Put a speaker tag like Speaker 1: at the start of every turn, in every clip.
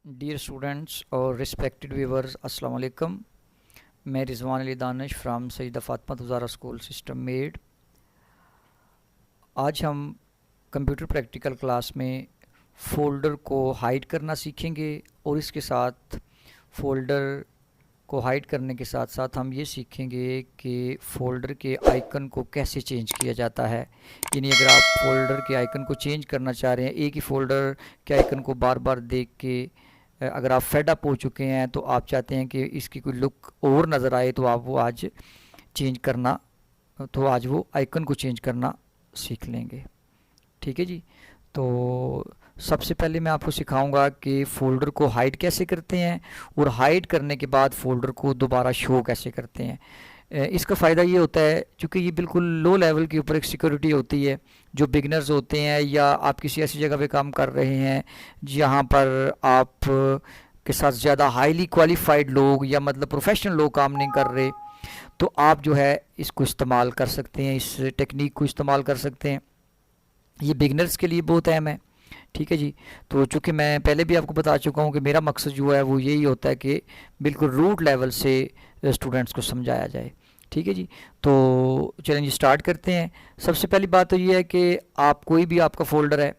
Speaker 1: Dear students और respected viewers, अस्सलाम वालेकुम। मैं Rizwan Ali Danish from Saeeda Fatima Tuzara school system मेड। आज हम कंप्यूटर प्रैक्टिकल क्लास में फ़ोल्डर को हाइड करना सीखेंगे और इसके साथ फ़ोल्डर को हाइड करने के साथ साथ हम ये सीखेंगे कि फ़ोल्डर के आइकन को कैसे चेंज किया जाता है। यानी अगर आप फ़ोल्डर के आइकन को चेंज करना चाह रहे हैं, एक ही फ़ोल्डर के आइकन को बार बार देख के अगर आप फेड अप हो चुके हैं तो आप चाहते हैं कि इसकी कोई लुक और नज़र आए, तो आप वो आज चेंज करना तो आज वो आइकन को चेंज करना सीख लेंगे। ठीक है जी। तो सबसे पहले मैं आपको सिखाऊंगा कि फ़ोल्डर को हाइड कैसे करते हैं और हाइड करने के बाद फ़ोल्डर को दोबारा शो कैसे करते हैं। इसका फ़ायदा ये होता है, चूँकि ये बिल्कुल लो लेवल के ऊपर एक सिक्योरिटी होती है। जो बिगनर्स होते हैं या आप किसी ऐसी जगह पे काम कर रहे हैं जहाँ पर आप के साथ ज़्यादा हाईली क्वालिफाइड लोग या मतलब प्रोफेशनल लोग काम नहीं कर रहे, तो आप जो है इसको इस्तेमाल कर सकते हैं, इस टेक्निक को इस्तेमाल कर सकते हैं। ये बिगनर्स के लिए बहुत अहम है। ठीक है जी। तो चूँकि मैं पहले भी आपको बता चुका हूँ कि मेरा मकसद जो है वो यही होता है कि बिल्कुल रूट लेवल से स्टूडेंट्स को समझाया जाए। ठीक है जी। तो चलें जी, स्टार्ट करते हैं। सबसे पहली बात तो ये है कि आप कोई भी आपका फ़ोल्डर है,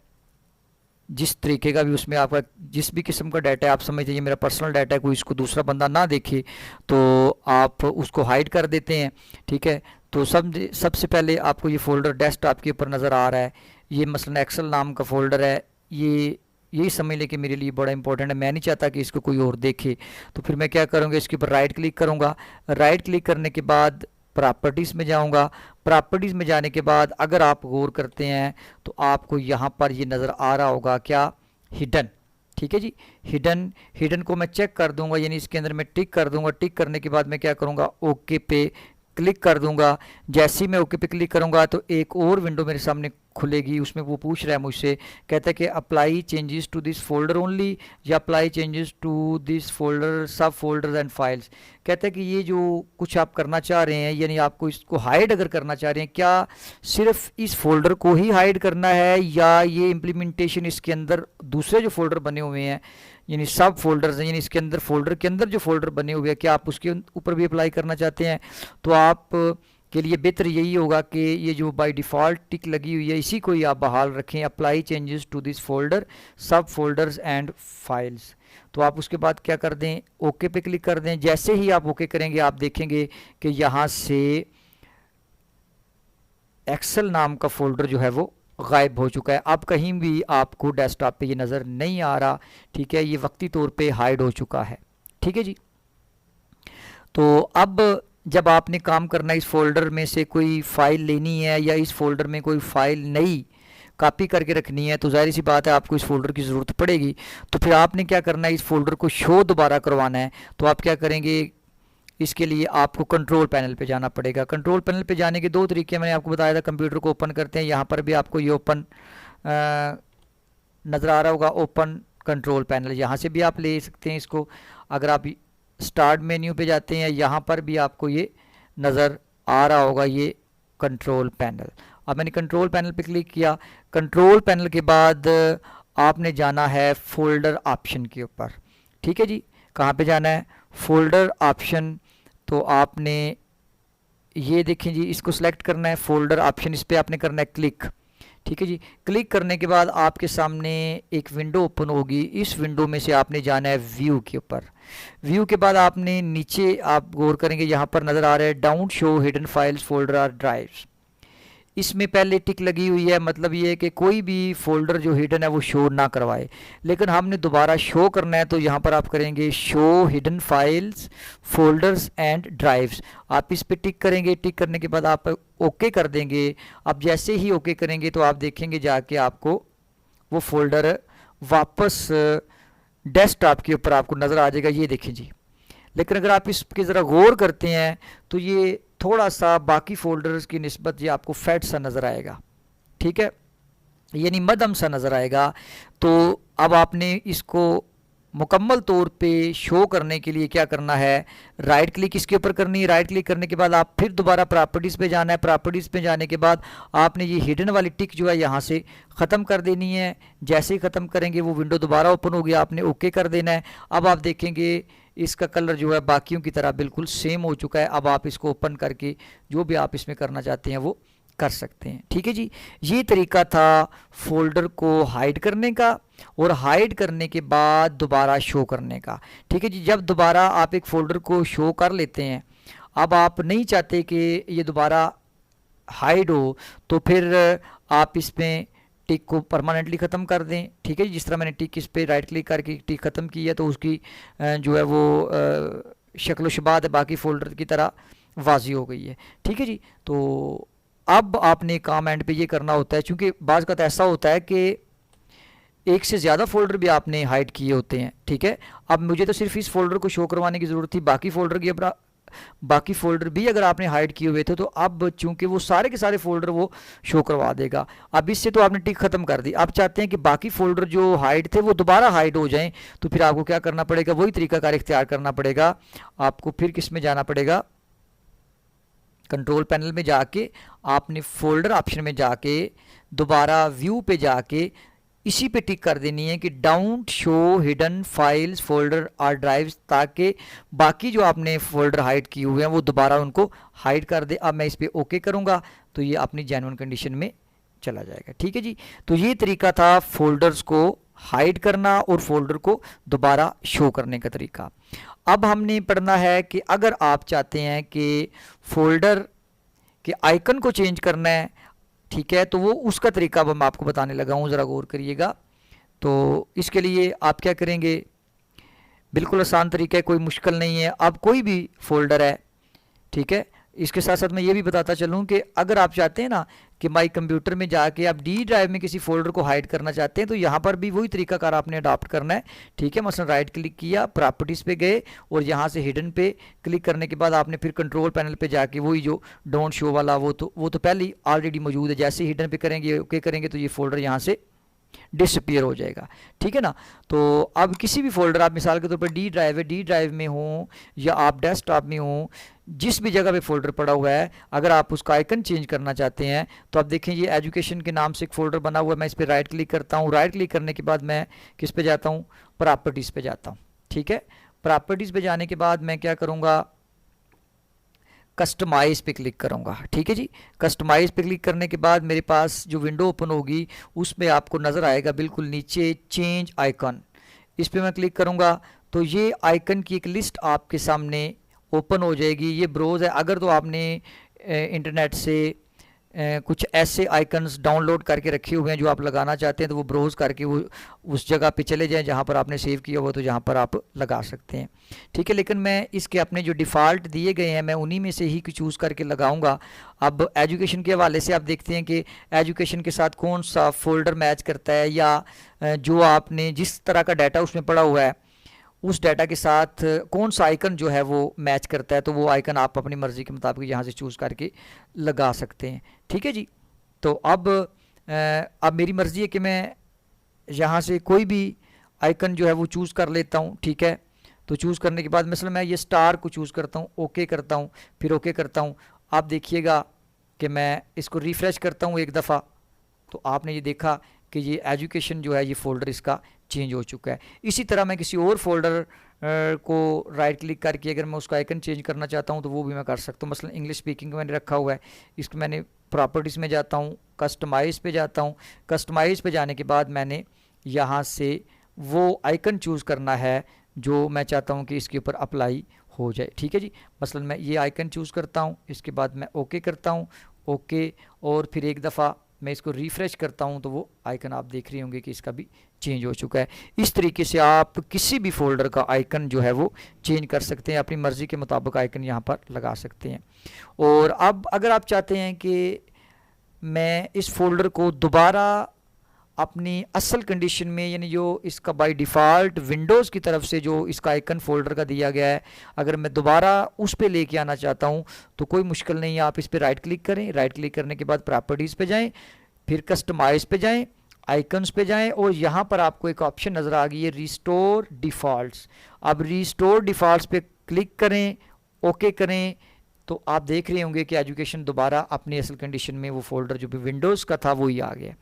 Speaker 1: जिस तरीके का भी उसमें आपका जिस भी किस्म का डाटा है, आप समझते हैं मेरा पर्सनल डाटा है, कोई इसको दूसरा बंदा ना देखे तो आप उसको हाइड कर देते हैं। ठीक है। तो सबसे पहले आपको ये फ़ोल्डर डेस्कटॉप के ऊपर नज़र आ रहा है। ये मसलन एक्सेल नाम का फ़ोल्डर है। ये यही समझ लें कि मेरे लिए बड़ा इंपॉर्टेंट है, मैं नहीं चाहता कि इसको कोई और देखे। तो फिर मैं क्या करूँगा, इसके ऊपर राइट क्लिक करूँगा। राइट क्लिक करने के बाद प्रॉपर्टीज़ में जाऊँगा। प्रॉपर्टीज़ में जाने के बाद अगर आप गौर करते हैं तो आपको यहाँ पर ये नज़र आ रहा होगा, क्या, हिडन। ठीक है जी। हिडन हिडन को मैं चेक कर दूंगा, यानी इसके अंदर मैं टिक कर दूंगा। टिक करने के बाद मैं क्या करूँगा, ओके पे क्लिक कर दूंगा। जैसे ही मैं ओके पे क्लिक करूंगा तो एक और विंडो मेरे सामने खुलेगी। उसमें वो पूछ रहा है मुझसे, कहता है कि apply changes to this folder only या apply changes to this folder subfolders and files. कहता है कि ये जो कुछ आप करना चाह रहे हैं, यानी आपको इसको हाइड अगर करना चाह रहे हैं, क्या सिर्फ इस फोल्डर को ही हाइड करना है या ये इम्प्लीमेंटेशन इसके अंदर दूसरे जो फोल्डर बने हुए हैं यानी सब फोल्डर्स हैं, यानी इसके अंदर फोल्डर के अंदर जो फोल्डर बने हुए हैं, क्या आप उसके ऊपर भी अप्लाई करना चाहते हैं। तो आप के लिए बेहतर यही होगा कि ये जो बाय डिफ़ॉल्ट टिक लगी हुई है इसी को ही आप बहाल रखें, apply changes to this folder subfolders and files. तो आप उसके बाद क्या कर दें, ओके पे क्लिक कर दें। जैसे ही आप ओके करेंगे आप देखेंगे कि यहाँ से एक्सेल नाम का फोल्डर जो है वो गायब हो चुका है। अब कहीं भी आपको डेस्कटॉप पे ये नज़र नहीं आ रहा। ठीक है, ये वक्ती तौर पे हाइड हो चुका है। ठीक है जी। तो अब जब आपने काम करना, इस फोल्डर में से कोई फ़ाइल लेनी है या इस फोल्डर में कोई फ़ाइल नई कॉपी करके रखनी है, तो जाहिर सी बात है आपको इस फोल्डर की ज़रूरत पड़ेगी। तो फिर आपने क्या करना है, इस फोल्डर को शो दोबारा करवाना है। तो आप क्या करेंगे, इसके लिए आपको कंट्रोल पैनल पे जाना पड़ेगा। कंट्रोल पैनल पे जाने के दो तरीके मैंने आपको बताया था। कंप्यूटर को ओपन करते हैं, यहाँ पर भी आपको ये ओपन नज़र आ रहा होगा, ओपन कंट्रोल पैनल। यहाँ से भी आप ले सकते हैं इसको। अगर आप स्टार्ट मेन्यू पे जाते हैं, यहाँ पर भी आपको ये नज़र आ रहा होगा, ये कंट्रोल पैनल। अब मैंने कंट्रोल पैनल पे क्लिक किया। कंट्रोल पैनल के बाद आपने जाना है फोल्डर ऑप्शन के ऊपर। ठीक है जी। कहाँ पे जाना है, फोल्डर ऑप्शन। तो आपने ये देखें जी, इसको सिलेक्ट करना है, फोल्डर ऑप्शन, इस पर आपने करना है क्लिक। ठीक है जी। क्लिक करने के बाद आपके सामने एक विंडो ओपन होगी। इस विंडो में से आपने जाना है व्यू के ऊपर। व्यू के बाद आपने नीचे आप गौर करेंगे, यहाँ पर नज़र आ रहा है down show hidden files folder और ड्राइव्स। इसमें पहले टिक लगी हुई है, मतलब ये है कि कोई भी फोल्डर जो हिडन है वो शो ना करवाए। लेकिन हमने दोबारा शो करना है, तो यहाँ पर आप करेंगे show hidden files folders and drives. आप इस पे टिक करेंगे। टिक करने के बाद आप ओके कर देंगे। अब जैसे ही ओके करेंगे तो आप देखेंगे जाके आपको वो फोल्डर वापस डेस्कटॉप के ऊपर आपको नज़र आ जाएगा। ये देखें जी। लेकिन अगर आप इसके ज़रा गौर करते हैं तो ये थोड़ा सा बाकी फोल्डर्स की निस्बत ये आपको फैट सा नज़र आएगा। ठीक है, यानी मध्यम सा नज़र आएगा। तो अब आपने इसको मुकम्मल तौर पे शो करने के लिए क्या करना है, राइट क्लिक इसके ऊपर करनी है। राइट क्लिक करने के बाद आप फिर दोबारा प्रॉपर्टीज़ पे जाना है। प्रॉपर्टीज़ पे जाने के बाद आपने ये हिडन वाली टिक जो है यहाँ से ख़त्म कर देनी है। जैसे ही ख़त्म करेंगे वो विंडो दोबारा ओपन होगी, आपने ओके कर देना है। अब आप देखेंगे इसका कलर जो है बाकियों की तरह बिल्कुल सेम हो चुका है। अब आप इसको ओपन करके जो भी आप इसमें करना चाहते हैं वो कर सकते हैं। ठीक है जी, ये तरीका था फोल्डर को हाइड करने का और हाइड करने के बाद दोबारा शो करने का। ठीक है जी, जब दोबारा आप एक फ़ोल्डर को शो कर लेते हैं, अब आप नहीं चाहते कि ये दोबारा हाइड हो, तो फिर आप इसमें टिक को परमानेंटली ख़त्म कर दें। ठीक है जी, जिस तरह मैंने टिक इस पर राइट क्लिक करके टिक ख़त्म की है तो उसकी जो है वो शक्ल शबात है बाकी फ़ोल्डर की तरह वाजी हो गई है। ठीक है जी, तो अब आपने काम एंड पे ये करना होता है, क्योंकि बाज़ का ऐसा होता है कि एक से ज़्यादा फ़ोल्डर भी आपने हाइड किए होते हैं। ठीक है, अब मुझे तो सिर्फ इस फोल्डर को शो करवाने की ज़रूरत थी, बाकी फ़ोल्डर भी अगर आपने हाइड किए हुए थे तो अब चूंकि वो सारे के सारे फ़ोल्डर वो शो करवा देगा। अब इससे तो आपने टिक ख़त्म कर दी। आप चाहते हैं कि बाकी फ़ोल्डर जो हाइड थे वो दोबारा हाइड हो जाएं, तो फिर आपको क्या करना पड़ेगा, वही तरीकाकार इख्तियार करना पड़ेगा। आपको फिर किस में जाना पड़ेगा, कंट्रोल पैनल में जाके आपने फोल्डर ऑप्शन में जाके दोबारा व्यू पे जाके इसी पे टिक कर देनी है कि डाउंट शो हिडन फाइल्स फोल्डर और ड्राइव्स, ताकि बाकी जो आपने फोल्डर हाइड किए हुए हैं वो दोबारा उनको हाइड कर दे। अब मैं इस पर ओके करूँगा तो ये अपनी जेन्युइन कंडीशन में चला जाएगा। ठीक है जी, तो ये तरीका था फोल्डर्स को हाइड करना और फोल्डर को दोबारा शो करने का तरीका। अब हमने पढ़ना है कि अगर आप चाहते हैं कि फोल्डर के आइकन को चेंज करना है, ठीक है, तो वो उसका तरीका अब मैं आपको बताने लगा हूँ, ज़रा गौर करिएगा। तो इसके लिए आप क्या करेंगे, बिल्कुल आसान तरीका है, कोई मुश्किल नहीं है। अब कोई भी फोल्डर है, ठीक है, इसके साथ साथ मैं ये भी बताता चलूँ कि अगर आप चाहते हैं ना कि माई कंप्यूटर में जाके आप डी ड्राइव में किसी फोल्डर को हाइड करना चाहते हैं, तो यहाँ पर भी वही तरीकाकार आपने अडॉप्ट करना है। ठीक है, मसलन राइट क्लिक किया, प्रॉपर्टीज़ पे गए और यहाँ से हिडन पे क्लिक करने के बाद आपने फिर कंट्रोल पैनल पे जाके वही जो डोंट शो वाला वो तो पहले ही ऑलरेडी मौजूद है। जैसे हिडन पे करेंगे, ओके करेंगे, तो ये फोल्डर यहाँ से डिसअपियर हो जाएगा। ठीक है ना, तो अब किसी भी फोल्डर, आप मिसाल के तौर पर डी ड्राइव है, डी ड्राइव में हो या आप डेस्कटॉप में हो, जिस भी जगह पे फोल्डर पड़ा हुआ है, अगर आप उसका आइकन चेंज करना चाहते हैं तो आप देखें ये एजुकेशन के नाम से एक फ़ोल्डर बना हुआ है। मैं इस पर राइट क्लिक करता हूँ। राइट क्लिक करने के बाद मैं किस पे जाता हूँ, प्रॉपर्टीज़ पे जाता हूँ। ठीक है, प्रॉपर्टीज़ पे जाने के बाद मैं क्या करूँगा, कस्टमाइज़ पे क्लिक करूँगा। ठीक है जी, कस्टमाइज़ पे क्लिक करने के बाद मेरे पास जो विंडो ओपन होगी उसमें आपको नज़र आएगा बिल्कुल नीचे चेंज आइकन, इस पर मैं क्लिक करूँगा तो ये आइकन की एक लिस्ट आपके सामने ओपन हो जाएगी। ये ब्रोज़ है, अगर तो आपने इंटरनेट से कुछ ऐसे आइकन्स डाउनलोड करके रखे हुए हैं जो आप लगाना चाहते हैं, तो वो ब्रोज़ करके वो उस जगह पे चले जाएं जहाँ पर आपने सेव किया हुआ, तो जहाँ पर आप लगा सकते हैं। ठीक है, लेकिन मैं इसके अपने जो डिफ़ॉल्ट दिए गए हैं मैं उन्हीं में से ही चूज़ करके लगाऊंगा। अब एजुकेशन के हवाले से आप देखते हैं कि एजुकेशन के साथ कौन सा फ़ोल्डर मैच करता है, या जो आपने जिस तरह का डाटा उसमें पड़ा हुआ है उस डाटा के साथ कौन सा आइकन जो है वो मैच करता है, तो वो आइकन आप अपनी मर्ज़ी के मुताबिक यहाँ से चूज़ करके लगा सकते हैं। ठीक है जी, तो अब मेरी मर्ज़ी है कि मैं यहाँ से कोई भी आइकन जो है वो चूज़ कर लेता हूँ। ठीक है, तो चूज़ करने के बाद मिसल मैं ये स्टार को चूज़ करता हूँ, ओके करता हूँ, फिर ओके करता हूँ। आप देखिएगा कि मैं इसको रिफ़्रेश करता हूँ एक दफ़ा, तो आपने ये देखा कि ये एजुकेशन जो है ये फ़ोल्डर इसका चेंज हो चुका है। इसी तरह मैं किसी और फोल्डर को राइट क्लिक करके अगर मैं उसका आइकन चेंज करना चाहता हूं तो वो भी मैं कर सकता हूं। मसलन इंग्लिश स्पीकिंग मैंने रखा हुआ है, इसको मैंने प्रॉपर्टीज़ में जाता हूं, कस्टमाइज़ पे जाता हूं। कस्टमाइज़ पे जाने के बाद मैंने यहाँ से वो आइकन चूज़ करना है जो मैं चाहता हूँ कि इसके ऊपर अप्लाई हो जाए। ठीक है जी, मसलन मैं ये आइकन चूज़ करता हूँ, इसके बाद मैं ओके करता हूँ, ओके, और फिर एक दफ़ा मैं इसको रिफ़्रेश करता हूं तो वो आइकन आप देख रहे होंगे कि इसका भी चेंज हो चुका है। इस तरीके से आप किसी भी फोल्डर का आइकन जो है वो चेंज कर सकते हैं, अपनी मर्ज़ी के मुताबिक आइकन यहाँ पर लगा सकते हैं। और अब अगर आप चाहते हैं कि मैं इस फोल्डर को दोबारा अपनी असल कंडीशन में, यानी जो इसका बाय डिफ़ॉल्ट विंडोज़ की तरफ से जो इसका आइकन फोल्डर का दिया गया है, अगर मैं दोबारा उस पर लेके आना चाहता हूं तो कोई मुश्किल नहीं है। आप इस पर राइट क्लिक करें, राइट क्लिक करने के बाद प्रॉपर्टीज़ पे जाएं, फिर कस्टमाइज़ पे जाएं, आइकन्स पे जाएं और यहाँ पर आपको एक ऑप्शन नज़र आ गई है रिस्टोर डिफ़ॉल्ट्स। अब रिस्टोर डिफ़ॉल्ट्स पे क्लिक करें, ओके करें, तो आप देख रहे होंगे कि एजुकेशन दोबारा अपनी असल कंडीशन में, वो फोल्डर जो भी विंडोज़ का था वही आ गया।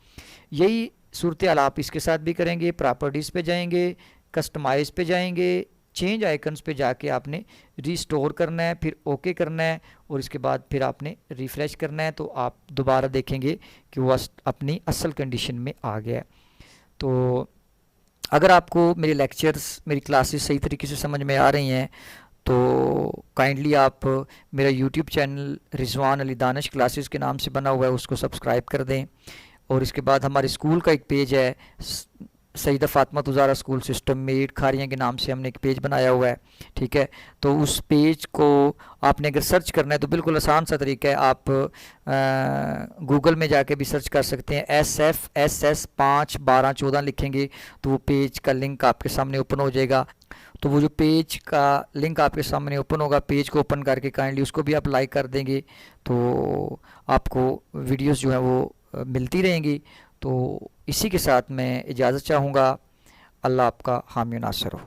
Speaker 1: यही सूरत हाल आप इसके साथ भी करेंगे। प्रॉपर्टीज़ पे जाएंगे, कस्टमाइज़ पे जाएंगे, चेंज आइकन्स पे जाके आपने रिस्टोर करना है, फिर ओके करना है और इसके बाद फिर आपने रिफ़्रेश करना है, तो आप दोबारा देखेंगे कि वो अपनी असल कंडीशन में आ गया है। तो अगर आपको मेरे लेक्चर्स, मेरी क्लासेस सही तरीके से समझ में आ रही हैं तो काइंडली आप मेरा YouTube channel Rizwan Ali Danish classes के नाम से बना हुआ है, उसको सब्सक्राइब कर दें। और इसके बाद हमारे स्कूल का एक पेज है, सईदा फातिमा तुज़ारा स्कूल सिस्टम मेड खारियाँ के नाम से हमने एक पेज बनाया हुआ है, ठीक है। तो उस पेज को आपने अगर सर्च करना है तो बिल्कुल आसान सा तरीका है, आप गूगल में जाके भी सर्च कर सकते हैं। SFSS 5 12 14 लिखेंगे तो वो पेज का लिंक आपके सामने ओपन हो जाएगा। तो वो जो पेज का लिंक आपके सामने ओपन होगा, पेज को ओपन करके काइंडली उसको भी आप लाइक कर देंगे तो आपको वीडियोस जो है वो मिलती रहेंगी। तो इसी के साथ मैं इजाज़त चाहूँगा। अल्लाह आपका हामी नासर हो।